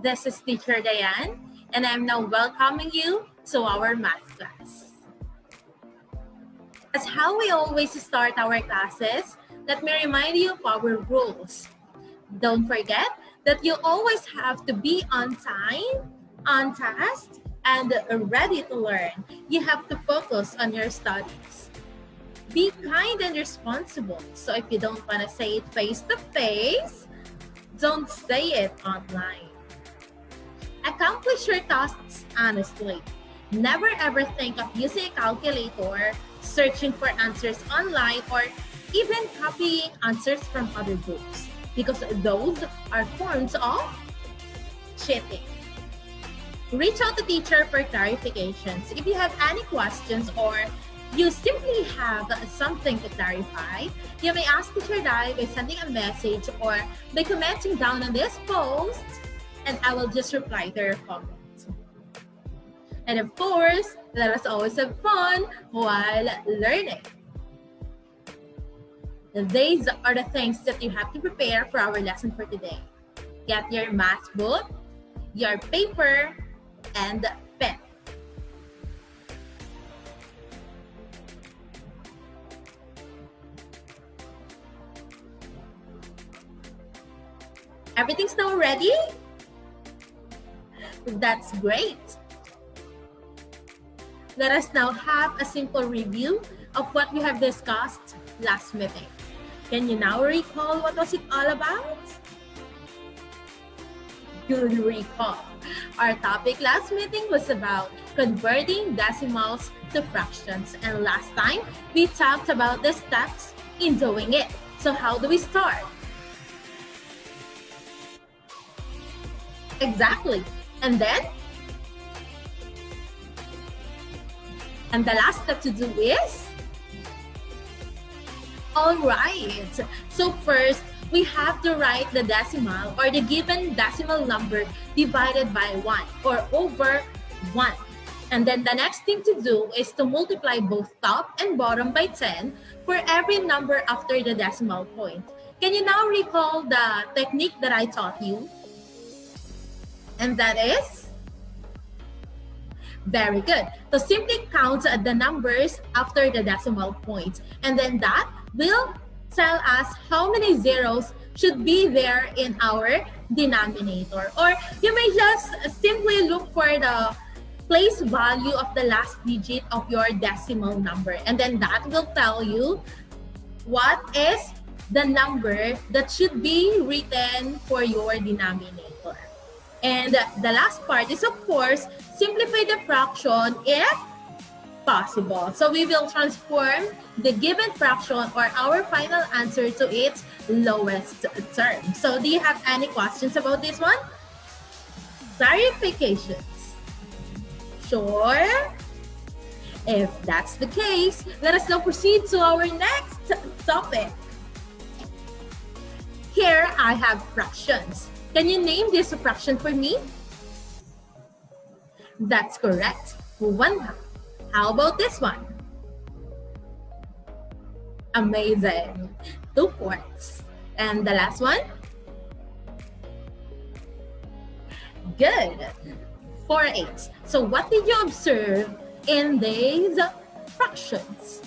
This is Teacher Diane, and I'm now welcoming you to our math class. As how we always start our classes, let me remind you of our rules. Don't forget that you always have to be on time, on task, and ready to learn. You have to focus on your studies. Be kind and responsible. So if you don't want to say it face to face, don't say it online. Accomplish your tasks honestly. Never ever think of using a calculator, searching for answers online, or even copying answers from other books, because those are forms of cheating. Reach out to teacher for clarifications. If you have any questions or you simply have something to clarify, you may ask Teacher Dai by sending a message or by commenting down on this post, and I will just reply to your comment. And of course, let us always have fun while learning. These are the things that you have to prepare for our lesson for today. Get your math book, your paper, and pen. Everything's now ready? That's great. Let us now have a simple review of what we have discussed last meeting. Can you now recall what was it all about? Good recall. Our topic last meeting was about converting decimals to fractions. And last time, we talked about the steps in doing it. So how do we start? Exactly. And then? And the last step to do is? All right. So first, we have to write the decimal or the given decimal number divided by 1 or over 1. And then the next thing to do is to multiply both top and bottom by 10 for every number after the decimal point. Can you now recall the technique that I taught you? And that is? Very good. So simply count the numbers after the decimal point. And then that will tell us how many zeros should be there in our denominator. Or you may just simply look for the place value of the last digit of your decimal number. And then that will tell you what is the number that should be written for your denominator. And the last part is, of course, simplify the fraction if possible. So we will transform the given fraction or our final answer to its lowest term. So do you have any questions about this one? Clarifications? Sure? If that's the case, let us now proceed to our next topic. Here I have fractions. Can you name this fraction for me? That's correct. 1/2. How about this one? Amazing. 2/4. And the last one? Good. 4/8. So what did you observe in these fractions?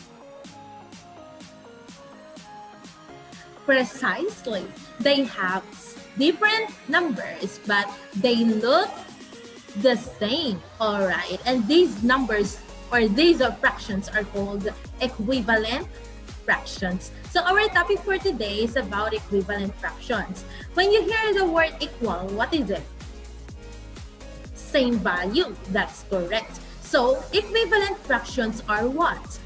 Precisely. They have different numbers, but they look the same. All right. And these numbers or these fractions are called equivalent fractions. So our topic for today is about equivalent fractions. When you hear the word equal, what is it? Same value. That's correct. So equivalent fractions are what?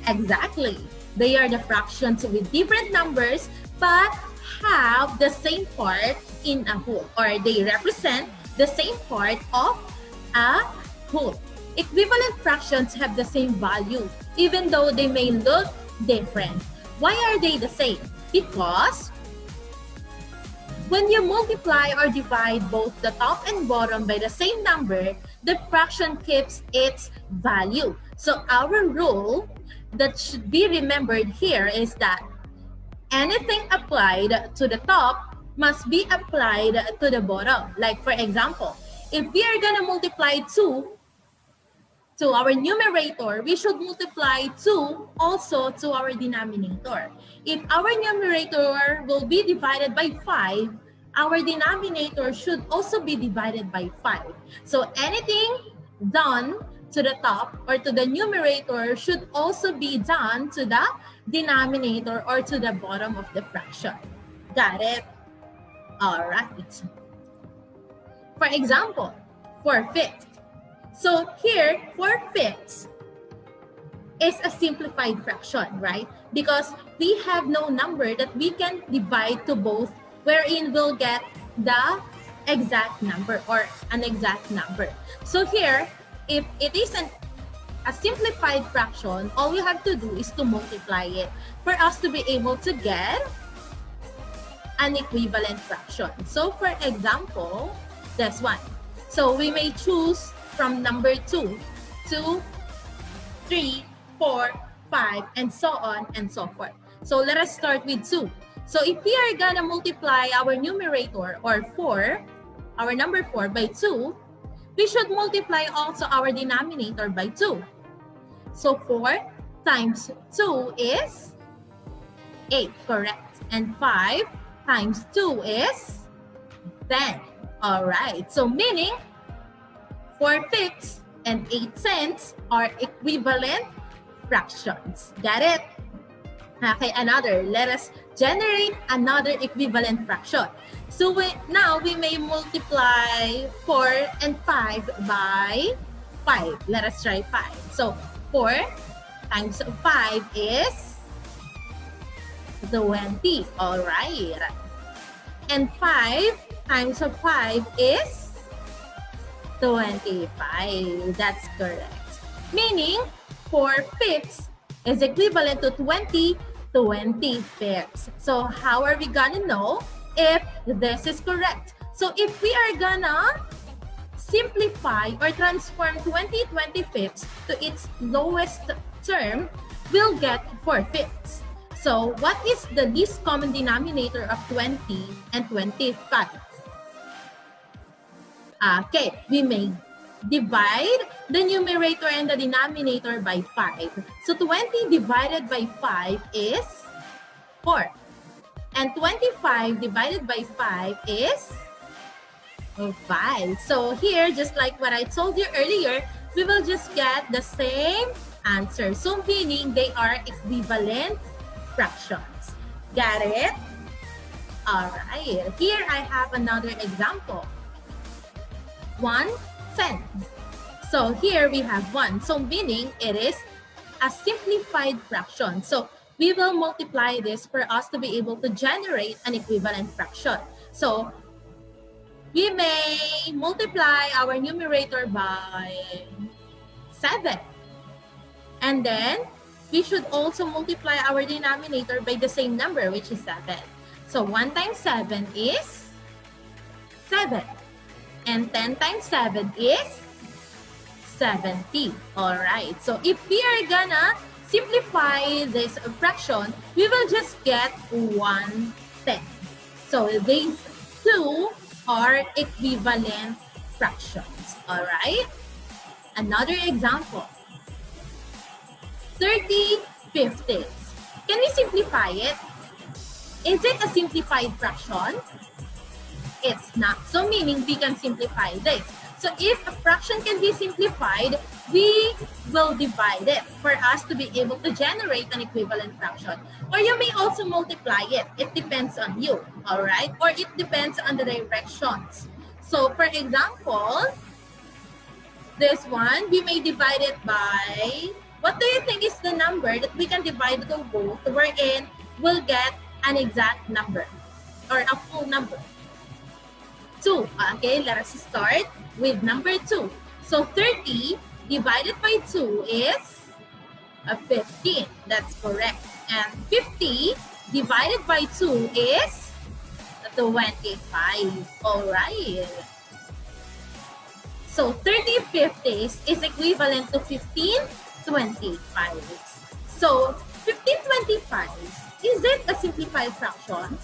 Exactly. They are the fractions with different numbers but have the same part in a whole, or they represent the same part of a whole. Equivalent fractions have the same value even though they may look different. Why are they the same? Because when you multiply or divide both the top and bottom by the same number, the fraction keeps its value. So our rule that should be remembered here is that anything applied to the top must be applied to the bottom. Like for example, if we are gonna multiply 2 to our numerator, we should multiply 2 also to our denominator. If our numerator will be divided by 5, our denominator should also be divided by 5. So anything done to the top or to the numerator should also be done to the denominator or to the bottom of the fraction. Got it? All right. For example, 4/5. So here, 4/5 is a simplified fraction, right? Because we have no number that we can divide to both, wherein we'll get the exact number or an exact number. So here, if it is a simplified fraction, all we have to do is to multiply it for us to be able to get an equivalent fraction. So for example, this one. So we may choose from number 2, 2, 3, 4, 5, and so on and so forth. So let us start with 2. So if we are gonna multiply our numerator or 4, our number 4 by 2, we should multiply also our denominator by 2. So 4 times 2 is 8, correct? And 5 times 2 is 10. All right, so meaning 4/5 and 8 cents are equivalent fractions. Got it? Okay, let us generate another equivalent fraction. So now we may multiply 4 and 5 by 5. Let us try 5. So 4 times 5 is 20. All right. And 5 times 5 is 25. That's correct. Meaning 4/5 is equivalent to 20 25ths. So how are we gonna know if this is correct? So if we are gonna simplify or transform 20 25ths to its lowest term, we'll get 4/5. So what is the least common denominator of 20 and 25? Okay, we may divide the numerator and the denominator by 5. So 20 divided by 5 is 4. And 25 divided by 5 is 5. So here, just like what I told you earlier, we will just get the same answer. So meaning they are equivalent fractions. Got it? All right. Here I have another example. 1/10. So here we have 1. So meaning it is a simplified fraction. So we will multiply this for us to be able to generate an equivalent fraction. So we may multiply our numerator by 7. And then we should also multiply our denominator by the same number, which is 7. So 1 times 7 is 7. And 10 times 7 is 70. All right. So if we are gonna simplify this fraction, we will just get 1/10. So these two are equivalent fractions. All right. Another example. 30/50. Can we simplify it? Is it a simplified fraction? It's not. So meaning we can simplify this. So if a fraction can be simplified, we will divide it for us to be able to generate an equivalent fraction. Or you may also multiply it. It depends on you, all right? Or it depends on the directions. So for example, this one, we may divide it by, what do you think is the number that we can divide to both, wherein we'll get an exact number or a full number? 2. Okay, let us start with number 2. So 30 divided by 2 is 15. That's correct. And 50 divided by 2 is 25. All right. So 30/50 is equivalent to 15/25. So 15/25 is it a simplified fraction?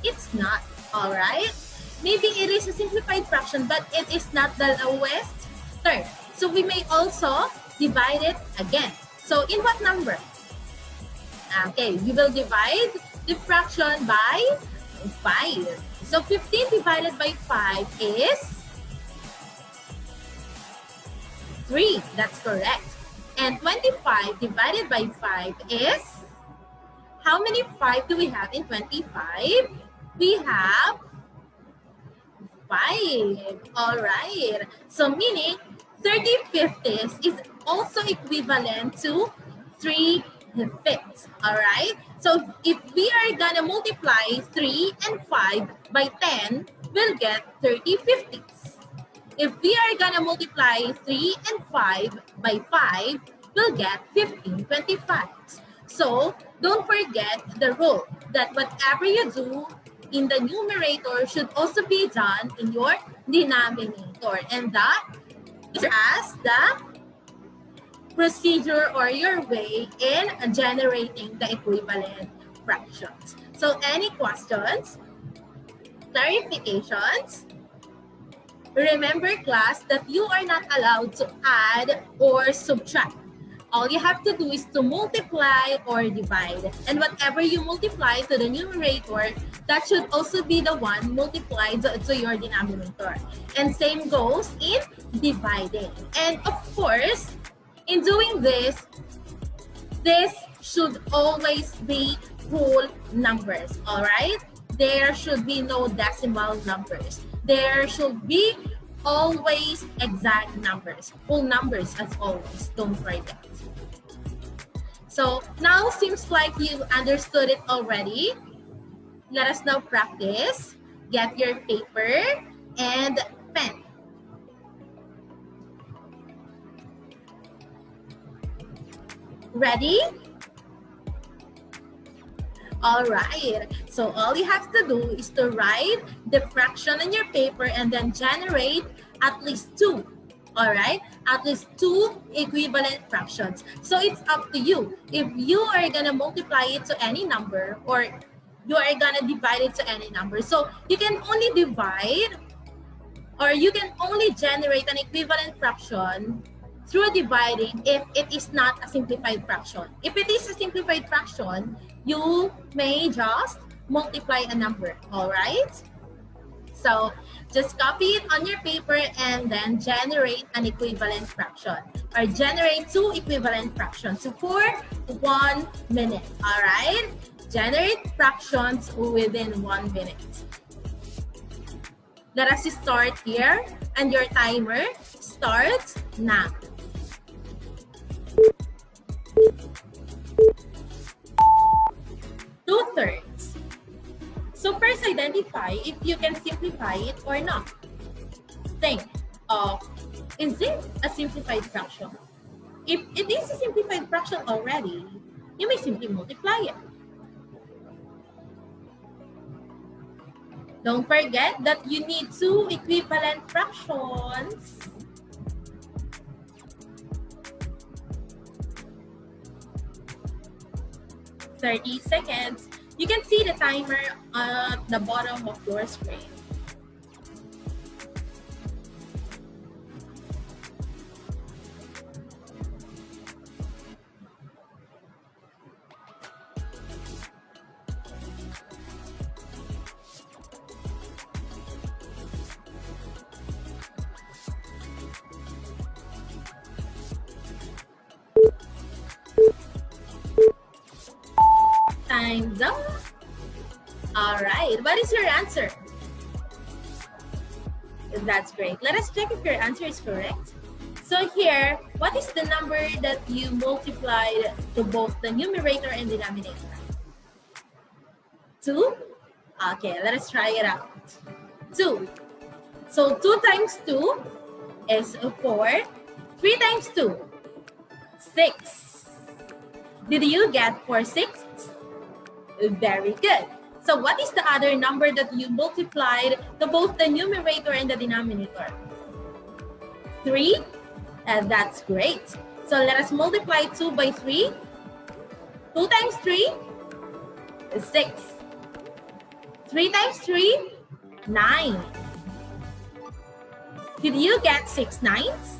It's not, all right? Maybe it is a simplified fraction, but it is not the lowest term. So we may also divide it again. So in what number? Okay, we will divide the fraction by 5. So 15 divided by 5 is 3. That's correct. And 25 divided by 5 is, how many 5 do we have in 25? We have 5. All right. So meaning 30/50 is also equivalent to 3/5. All right. So if we are going to multiply 3 and 5 by 10, we'll get 30/50. If we are going to multiply 3 and 5 by 5, we'll get 15/25. So don't forget the rule that whatever you do in the numerator should also be done in your denominator. And that is as the procedure or your way in generating the equivalent fractions. So any questions, clarifications? Remember, class, that you are not allowed to add or subtract. All you have to do is to multiply or divide. And whatever you multiply to the numerator, that should also be the one multiplied to your denominator. And same goes in dividing. And of course, in doing this should always be whole numbers, all right? There should be no decimal numbers. There should be always exact numbers, whole numbers as always, don't forget. So now seems like you understood it already. Let us now practice. Get your paper and pen. Ready? All right, so all you have to do is to write the fraction on your paper and then generate at least 2. All right, at least 2 equivalent fractions. So it's up to you. If you are gonna multiply it to any number or you are gonna divide it to any number. So you can only divide or you can only generate an equivalent fraction through dividing if it is not a simplified fraction. If it is a simplified fraction, you may just multiply a number, all right? So just copy it on your paper and then generate an equivalent fraction or generate 2 equivalent fractions for 1 minute, all right? Generate fractions within 1 minute. Let us start here and your timer starts now. Two-thirds. So first identify if you can simplify it or not. Think of, is it a simplified fraction? If it is a simplified fraction already, you may simply multiply it. Don't forget that you need 2 equivalent fractions. "30 seconds. You can see the timer at the bottom of your screen. Time's up. All right, what is your answer? That's great. Let us check if your answer is correct. So here, what is the number that you multiplied to both the numerator and denominator? 2? Okay, let us try it out. 2. So 2 times 2 is 4. 3 times 2, 6. Did you get 4/6? Very good. So what is the other number that you multiplied to both the numerator and the denominator? 3? That's great. So let us multiply 2 by 3. 2 times 3 6. 3 times 3, 9. Did you get 6 nines?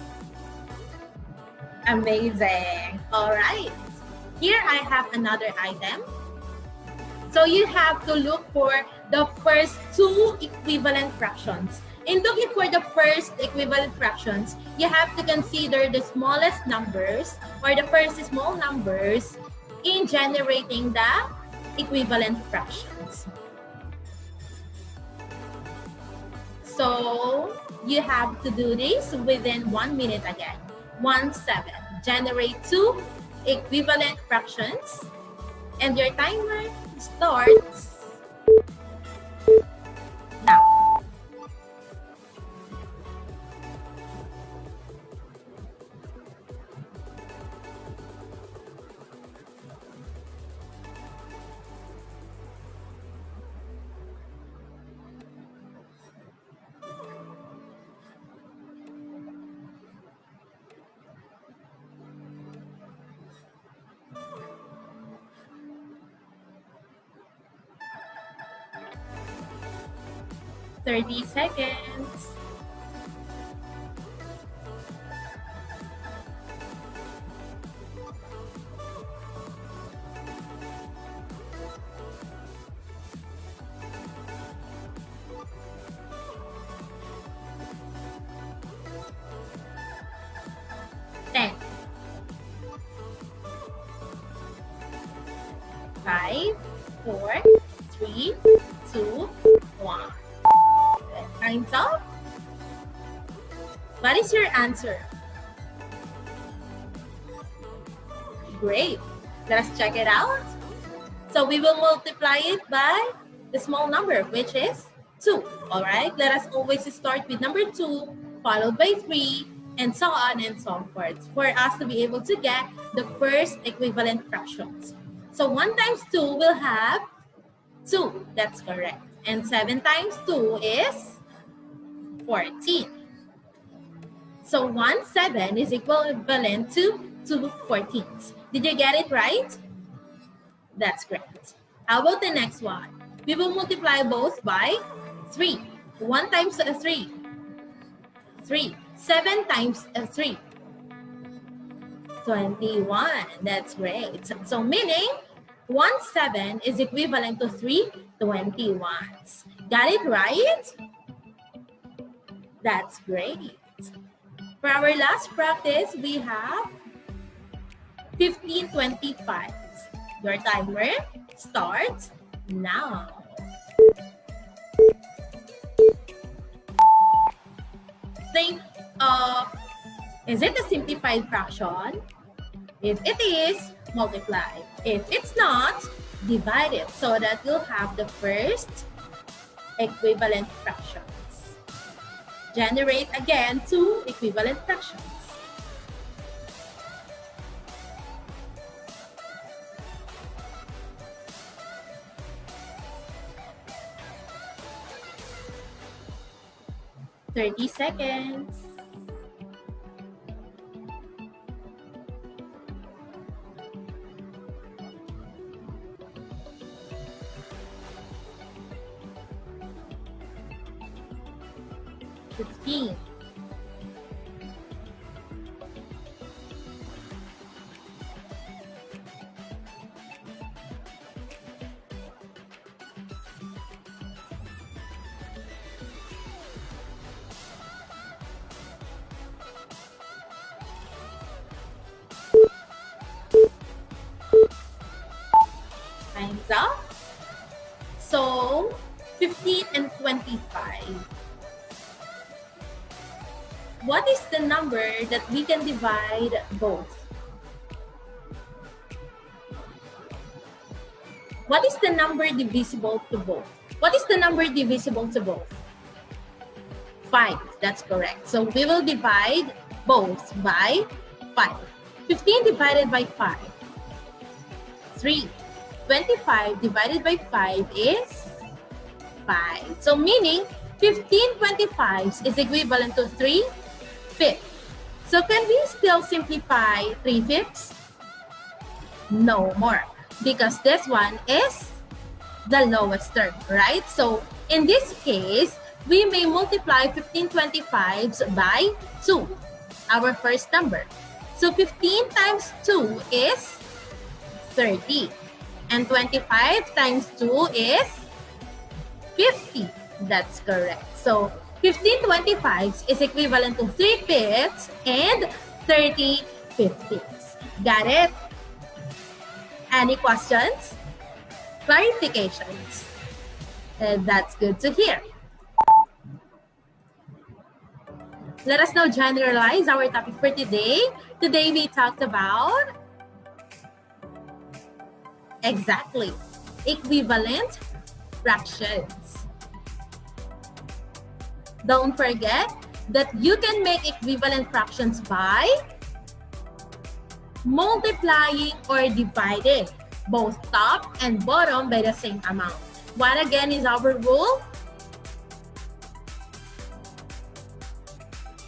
Amazing. All right. Here I have another item. So you have to look for the first two equivalent fractions. In looking for the first equivalent fractions, you have to consider the smallest numbers or the first small numbers in generating the equivalent fractions. So you have to do this within 1 minute again. 1, 7. Generate two equivalent fractions. And your timer starts now. Thirty seconds. Ten. 5, 4, 3, 2, 1. Time's up. What is your answer? Great. Let us check it out. So we will multiply it by the small number, which is 2. All right. Let us always start with number 2, followed by 3, and so on and so forth, for us to be able to get the first equivalent fractions. So 1 times 2 will have 2. That's correct. And 7 times 2 is 14. So 1 7 is equivalent to 2 14s. Did you get it right? That's correct. How about the next one? We will multiply both by 3. 1 times 3. 3. 7 times 3. 21. That's great. So meaning 1 7 is equivalent to 3 21s. Got it right? That's great. For our last practice, we have 15 25s. Your timer starts now. Think of, is it a simplified fraction? If it is, multiply. If it's not, divide it so that you'll have the first equivalent fractions. Generate again two equivalent fractions. Thirty seconds. $15. Time's up. So 15 and 25. What is the number that we can divide both? What is the number divisible to both? What is the number divisible to both? 5. That's correct. So we will divide both by 5. 15 divided by 5. 3. 25 divided by 5 is 5. So meaning 15 25s is equivalent to 3 fifths. So can we still simplify 3 fifths? No more, because this one is the lowest term, right? So in this case, we may multiply 15/25 by 2, our first number. So 15 times 2 is 30. And 25 times 2 is 50. That's correct. So 15/25 is equivalent to 3/5 and 30/50. Got it? Any questions? Clarifications? That's good to hear. Let us now generalize our topic for today. Today we talked about exactly equivalent fractions. Don't forget that you can make equivalent fractions by multiplying or dividing both top and bottom by the same amount. What again is our rule?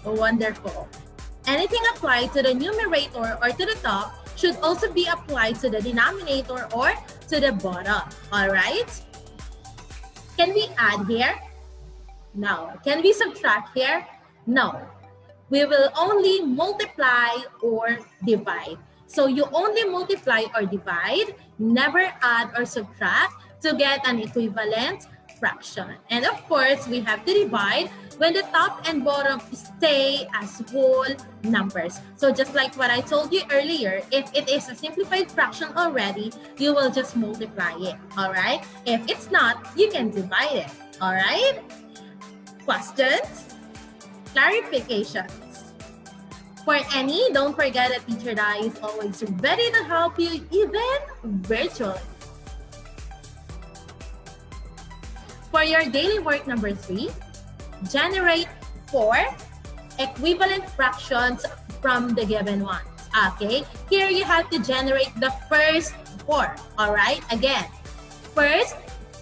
Wonderful. Anything applied to the numerator or to the top should also be applied to the denominator or to the bottom. All right? Can we add here? No. Can we subtract here? No. We will only multiply or divide. So you only multiply or divide, never add or subtract to get an equivalent fraction. And of course, we have to divide when the top and bottom stay as whole numbers. So just like what I told you earlier, if it is a simplified fraction already, you will just multiply it, all right? If it's not, you can divide it, all right? Questions? Clarifications? For any, don't forget that Teacher Dai is always ready to help you, even virtually. For your daily work number 3, generate 4 equivalent fractions from the given ones. Okay, here you have to generate the first 4. All right, again, first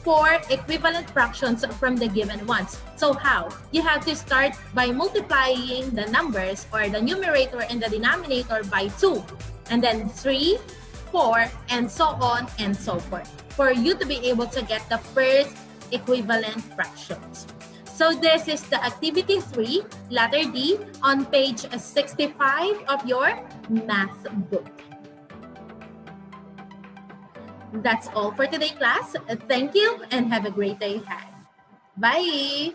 4 equivalent fractions from the given ones. So how? You have to start by multiplying the numbers or the numerator and the denominator by 2, and then 3, 4, and so on and so forth, for you to be able to get the first equivalent fractions. So this is the activity 3, letter D, on page 65 of your math book. That's all for today, class. Thank you and have a great day ahead. Bye!